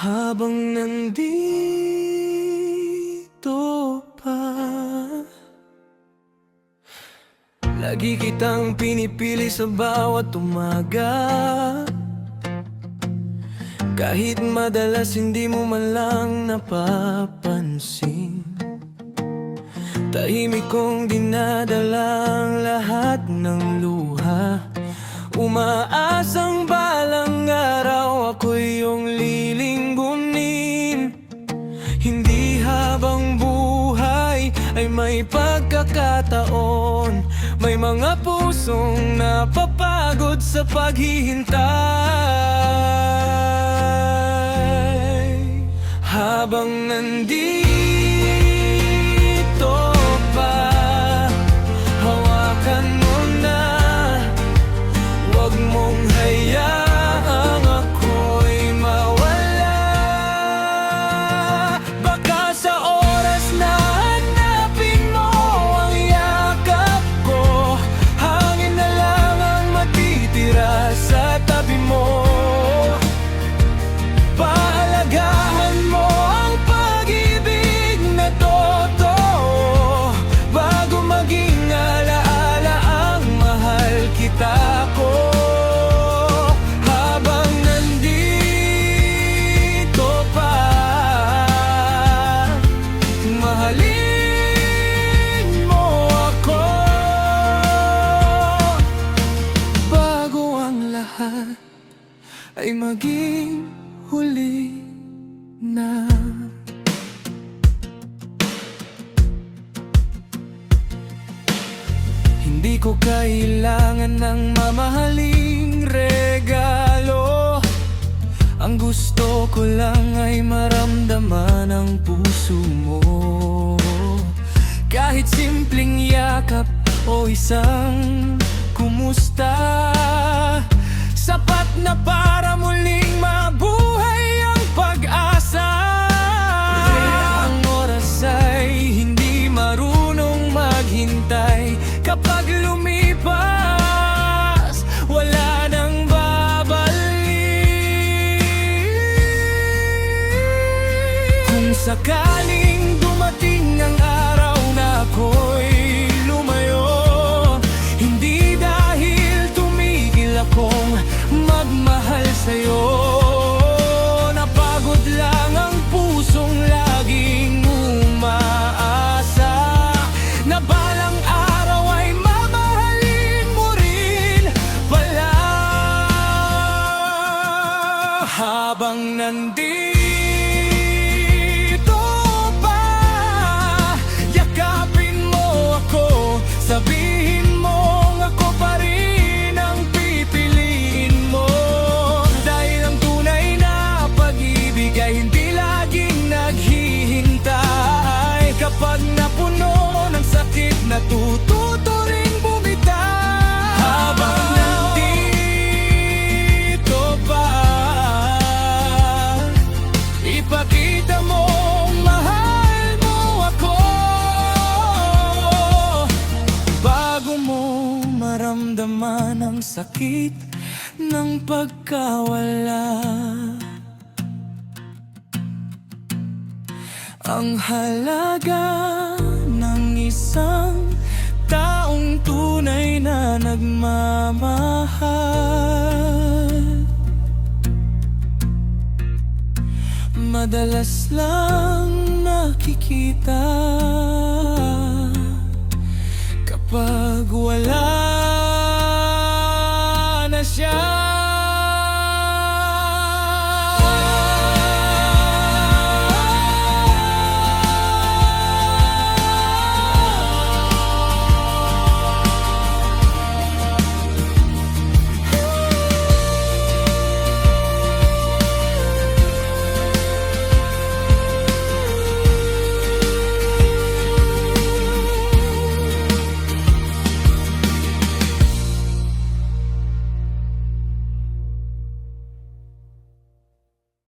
Habang nandito pa, lagi kitang pinipili sa bawat umaga. Kahit madalas hindi mo man lang napapansin, tahimik kong dinadalang lahat ng luha. Umaasang balang araw ako'y iyong lilinggunin. Hindi habang buhay ay may pagkakataon, may mga pusong napapagod sa paghihintay. Habang nandito pa, hawakan mo na, huwag mong hayaang ako'y mawala. Baka sa oras na hanapin mo ang yakap ko, hangin na lang ang matitira sa tabi mo. Pahalagahan mo ang pag-ibig na totoo, bago maging alaala ang mahal kita ko. Habang nandito pa, mahalin mo ako, bago ang lahat ay maging huli na. Hindi ko kailangan ng mamahaling regalo. Ang gusto ko lang ay maramdaman ang puso mo. Kahit simpleng yakap o isang kumusta, sapat na para muling mabuhay ang pag-asa. Ang oras ay hindi marunong maghintay. Kapag lumipas, wala nang babalik. Kung sakaling dumating ang araw na ako'y lumayo, hindi dahil tumigil akong magmahal sa'yo. Napagod lang ang pusong laging umaasa na balang araw ay mamahalin mo rin pala. Habang nandito pa, yakapin mo ako, sabihin mong ako pa rin ang pipiliin mo. Dahil ang tunay na pag-ibig ay hindi laging naghihintay. Kapag napuno ng sakit, natututo rin bumitaw. Habang nandito pa, ipakita mong mahal mo ako, bago mo maramdaman ang sakit ng pagkawala. Ang halaga ng isang taong tunay na nagmamahal, madalas lang nakikita kapag wala